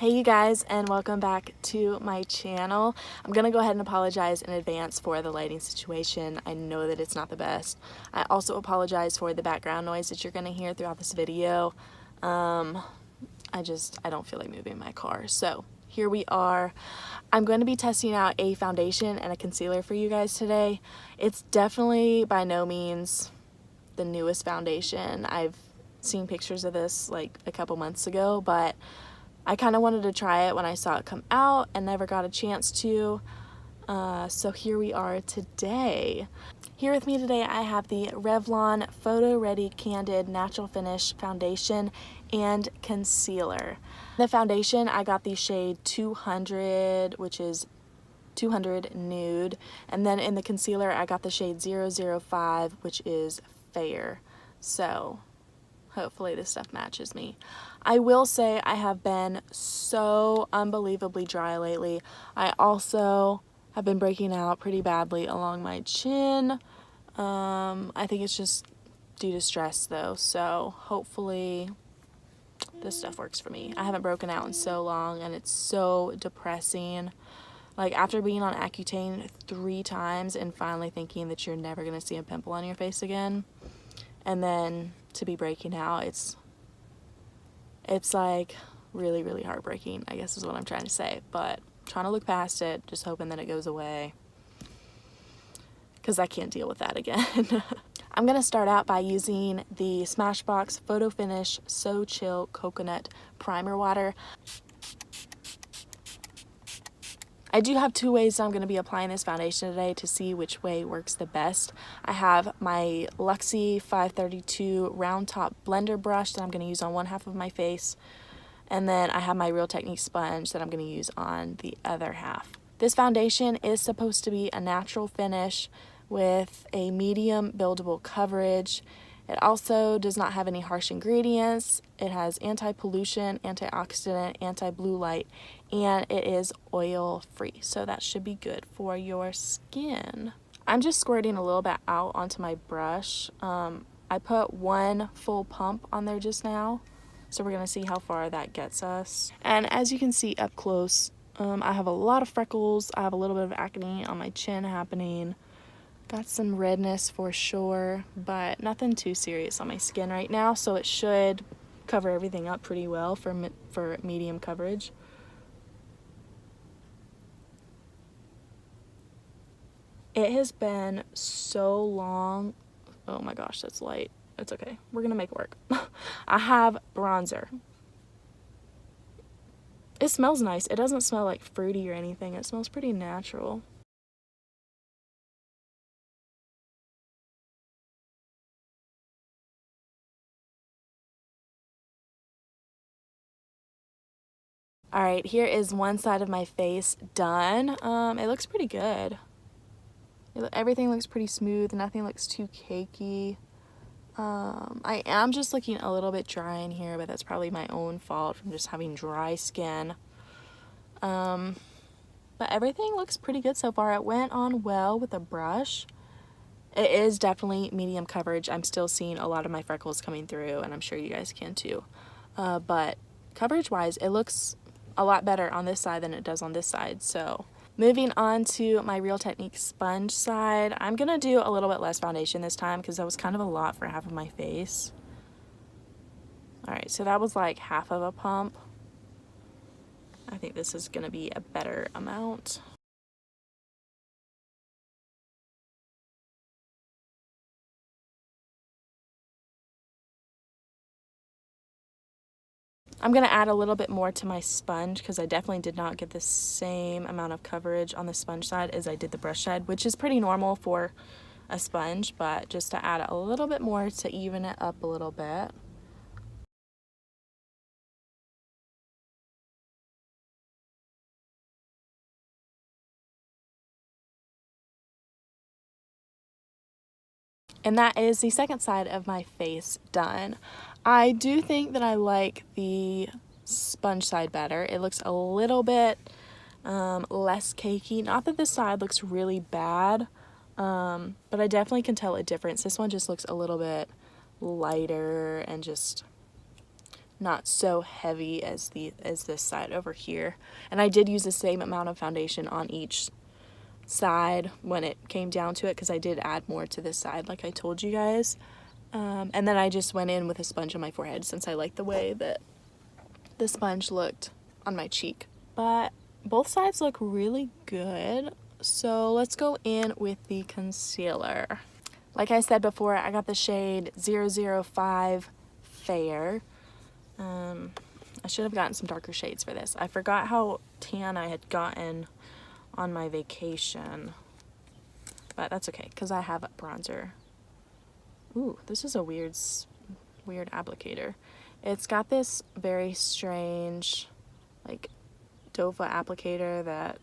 Hey you guys, and welcome back to my channel. I'm gonna go ahead and apologize in advance for the lighting situation. I know that it's not the best. I also apologize for the background noise that you're gonna hear throughout this video. I don't feel like moving my car. So here we are. I'm going to be testing out a foundation and a concealer for you guys today. It's definitely by no means the newest foundation. I've seen pictures of this like a couple months ago, but I kind of wanted to try it when I saw it come out and never got a chance to. So here we are today. Here with me today I have the Revlon PhotoReady Candid Natural Finish Foundation and Concealer. The foundation, I got the shade 200, which is 200 Nude. And then in the concealer, I got the shade 005, which is Fair. So hopefully this stuff matches me. I will say I have been so unbelievably dry lately. I also have been breaking out pretty badly along my chin. I think it's just due to stress though, so hopefully this stuff works for me. I haven't broken out in so long and it's so depressing. Like after being on Accutane 3 times and finally thinking that you're never going to see a pimple on your face again, and then to be breaking out, it's like really heartbreaking, I guess is what I'm trying to say. But trying to look past it, just hoping that it goes away, because I can't deal with that again. I'm going to start out by using the Smashbox Photo Finish So Chill Coconut Primer Water. I do have 2 ways I'm going to be applying this foundation today to see which way works the best. I have my Luxie 532 round top blender brush that I'm going to use on one half of my face, and then I have my Real Technique sponge that I'm going to use on the other half. This foundation is supposed to be a natural finish with a medium buildable coverage. It also does not have any harsh ingredients. It has anti-pollution, antioxidant, anti-blue light, and it is oil free, so that should be good for your skin. I'm just squirting a little bit out onto my brush. I put 1 full pump on there just now, so we're gonna see how far that gets us. And as you can see up close, I have a lot of freckles. I have a little bit of acne on my chin happening. Got some redness for sure, but nothing too serious on my skin right now, so it should cover everything up pretty well for medium coverage. It has been so long. Oh my gosh, that's light. It's okay. We're gonna make it work. I have bronzer. It smells nice. It doesn't smell like fruity or anything. It smells pretty natural. Alright, here is one side of my face done. It looks pretty good. Everything looks pretty smooth. Nothing looks too cakey. I am just looking a little bit dry in here, but that's probably my own fault from just having dry skin. But everything looks pretty good so far. It went on well with a brush. It is definitely medium coverage. I'm still seeing a lot of my freckles coming through, and I'm sure you guys can too. But coverage-wise, it looks a lot better on this side than it does on this side. So moving on to my Real Technique sponge side, I'm gonna do a little bit less foundation this time because that was kind of a lot for half of my face. Alright, so that was like half of a pump. I think this is gonna be a better amount. I'm going to add a little bit more to my sponge because I definitely did not get the same amount of coverage on the sponge side as I did the brush side, which is pretty normal for a sponge, but just to add a little bit more to even it up a little bit. And that is the second side of my face done. I do think that I like the sponge side better. It looks a little bit less cakey. Not that this side looks really bad, but I definitely can tell a difference. This one just looks a little bit lighter and just not so heavy as this side over here. And I did use the same amount of foundation on each side when it came down to it, because I did add more to this side like I told you guys. And then I just went in with a sponge on my forehead since I like the way that the sponge looked on my cheek. But both sides look really good. So let's go in with the concealer. Like I said before, I got the shade 005 Fair. I should have gotten some darker shades for this. I forgot how tan I had gotten on my vacation. But that's okay, because I have a bronzer. Ooh, this is a weird applicator. It's got this very strange, like, doe foot applicator that,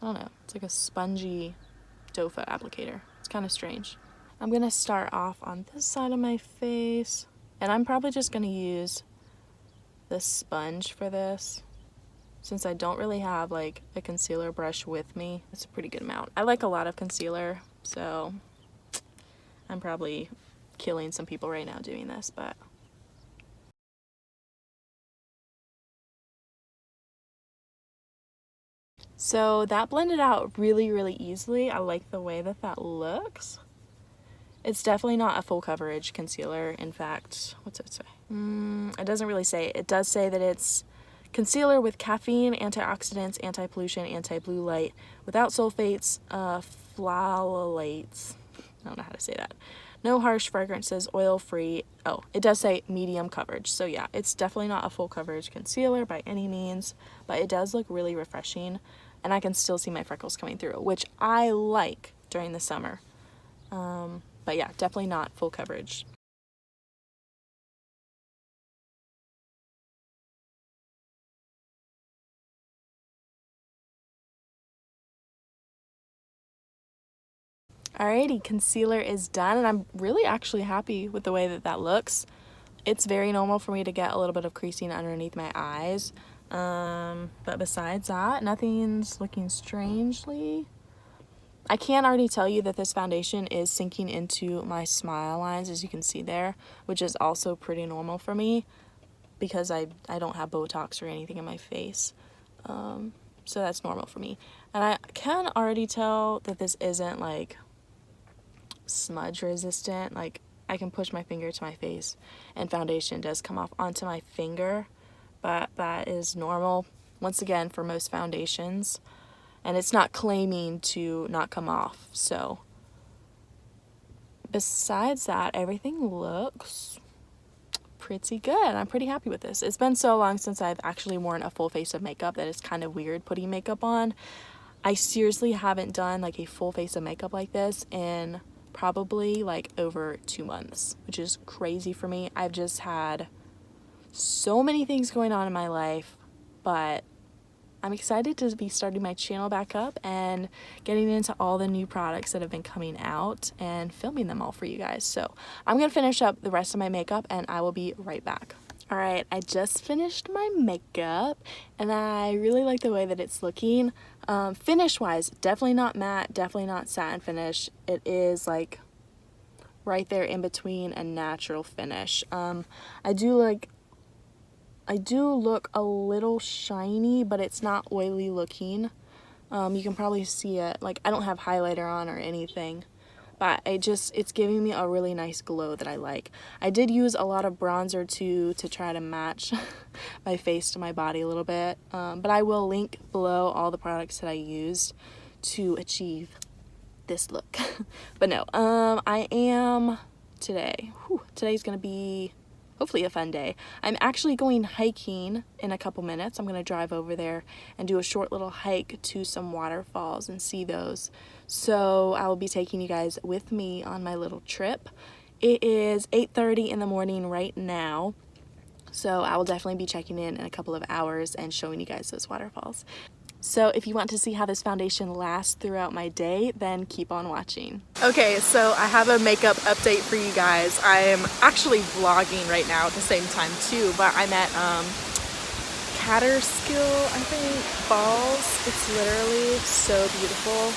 I don't know, it's like a spongy doe foot applicator. It's kind of strange. I'm gonna start off on this side of my face, and I'm probably just gonna use this sponge for this, since I don't really have like a concealer brush with me. It's a pretty good amount. I like a lot of concealer, so I'm probably killing some people right now doing this, but so that blended out really, really easily. I like the way that that looks. It's definitely not a full coverage concealer. In fact, what's it say? It doesn't really say. It does say that it's concealer with caffeine, antioxidants, anti-pollution, anti-blue light, without sulfates, phthalates. I don't know how to say that. No harsh fragrances, oil-free. Oh, it does say medium coverage. So yeah, it's definitely not a full coverage concealer by any means, but it does look really refreshing, and I can still see my freckles coming through, which I like during the summer. But yeah, definitely not full coverage. Alrighty, concealer is done, and I'm really actually happy with the way that that looks. It's very normal for me to get a little bit of creasing underneath my eyes, but besides that, nothing's looking strangely. I can already tell you that this foundation is sinking into my smile lines, as you can see there, which is also pretty normal for me because I don't have Botox or anything in my face. So that's normal for me. And I can already tell that this isn't like smudge resistant. Like, I can push my finger to my face and foundation does come off onto my finger, but that is normal once again for most foundations, and it's not claiming to not come off. So besides that, everything looks pretty good. I'm pretty happy with this. It's been so long since I've actually worn a full face of makeup that it's kind of weird putting makeup on. I seriously haven't done like a full face of makeup like this in probably like over 2 months, which is crazy for me. I've just had so many things going on in my life, but I'm excited to be starting my channel back up and getting into all the new products that have been coming out and filming them all for you guys. So I'm gonna finish up the rest of my makeup and I will be right back. Alright, I just finished my makeup and I really like the way that it's looking. Finish wise, definitely not matte, definitely not satin finish. It is like right there in between a natural finish. I do look a little shiny, but it's not oily looking. You can probably see it. Like, I don't have highlighter on or anything, but it's giving me a really nice glow that I like. I did use a lot of bronzer to try to match my face to my body a little bit, but I will link below all the products that I used to achieve this look. But no, I am today's gonna be hopefully a fun day. I'm actually going hiking in a couple minutes. I'm gonna drive over there and do a short little hike to some waterfalls and see those. So I will be taking you guys with me on my little trip. It is 8:30 in the morning right now, so I will definitely be checking in a couple of hours and showing you guys those waterfalls. So if you want to see how this foundation lasts throughout my day, then keep on watching. Okay, so I have a makeup update for you guys. I am actually vlogging right now at the same time too, but I'm at Catterskill, I think, Falls. It's literally so beautiful.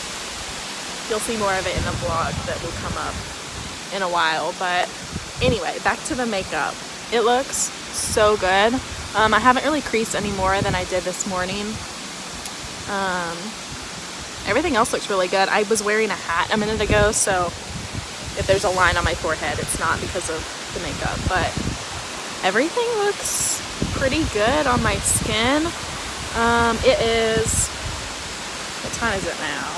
You'll see more of it in the vlog that will come up in a while, but anyway, back to the makeup. It looks so good. I haven't really creased any more than I did this morning. Everything else looks really good. I was wearing a hat a minute ago, so if there's a line on my forehead, it's not because of the makeup, but everything looks pretty good on my skin. It is, what time is it now?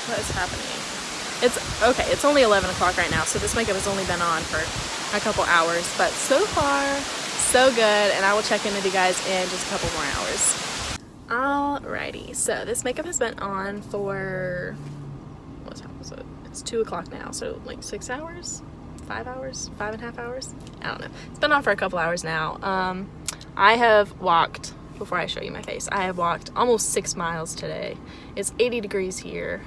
What is happening? It's okay, it's only 11 o'clock right now, so this makeup has only been on for a couple hours, but so far so good, and I will check in with you guys in just a couple more hours. Alrighty, so this makeup has been on for, what time is it? It's 2 o'clock now, so like 6 hours? 5 hours? 5.5 hours? I don't know. It's been on for a couple hours now. I have walked, before I show you my face, I have walked almost 6 miles today. It's 80 degrees here.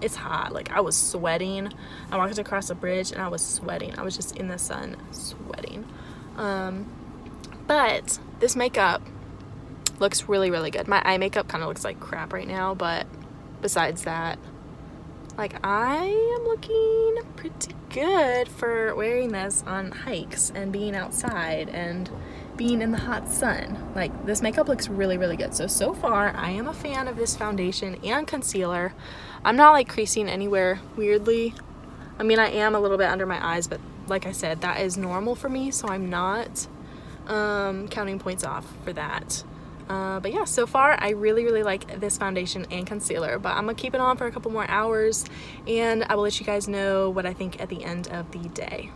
It's hot. Like, I was sweating. I walked across a bridge and I was sweating. I was just in the sun sweating. But this makeup looks really, really good. My eye makeup kind of looks like crap right now, but besides that, like, I am looking pretty good for wearing this on hikes and being outside and being in the hot sun. Like, this makeup looks really, really good. So far, I am a fan of this foundation and concealer. I'm not like creasing anywhere weirdly. I mean, I am a little bit under my eyes, but like I said, that is normal for me, so I'm not counting points off for that. But yeah, so far I really, really like this foundation and concealer, but I'm gonna keep it on for a couple more hours and I will let you guys know what I think at the end of the day.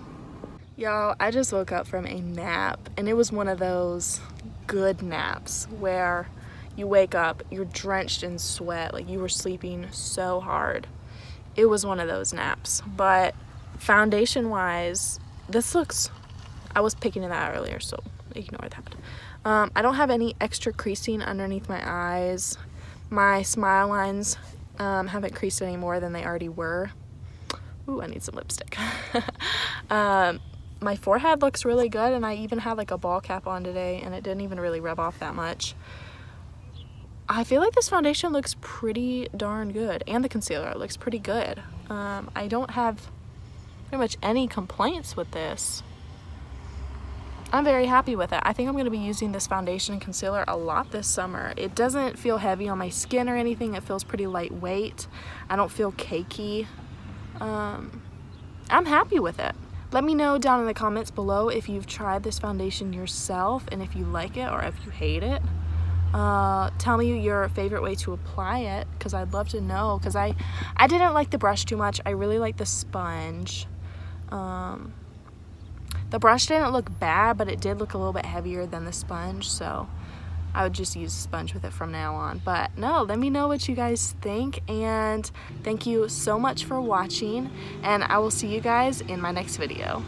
Y'all, I just woke up from a nap, and it was one of those good naps where you wake up, you're drenched in sweat, like you were sleeping so hard. It was one of those naps. But foundation wise, this looks, I was picking it out earlier, so ignore that. I don't have any extra creasing underneath my eyes. My smile lines haven't creased any more than they already were. Ooh, I need some lipstick. My forehead looks really good, and I even had like a ball cap on today, and it didn't even really rub off that much. I feel like this foundation looks pretty darn good, and the concealer looks pretty good. I don't have pretty much any complaints with this. I'm very happy with it. I think I'm going to be using this foundation and concealer a lot this summer. It doesn't feel heavy on my skin or anything. It feels pretty lightweight. I don't feel cakey. I'm happy with it. Let me know down in the comments below if you've tried this foundation yourself and if you like it or if you hate it. Tell me your favorite way to apply it, because I'd love to know, because I didn't like the brush too much. I really like the sponge. The brush didn't look bad, but it did look a little bit heavier than the sponge, so I would just use a sponge with it from now on. But no, let me know what you guys think, and thank you so much for watching, and I will see you guys in my next video.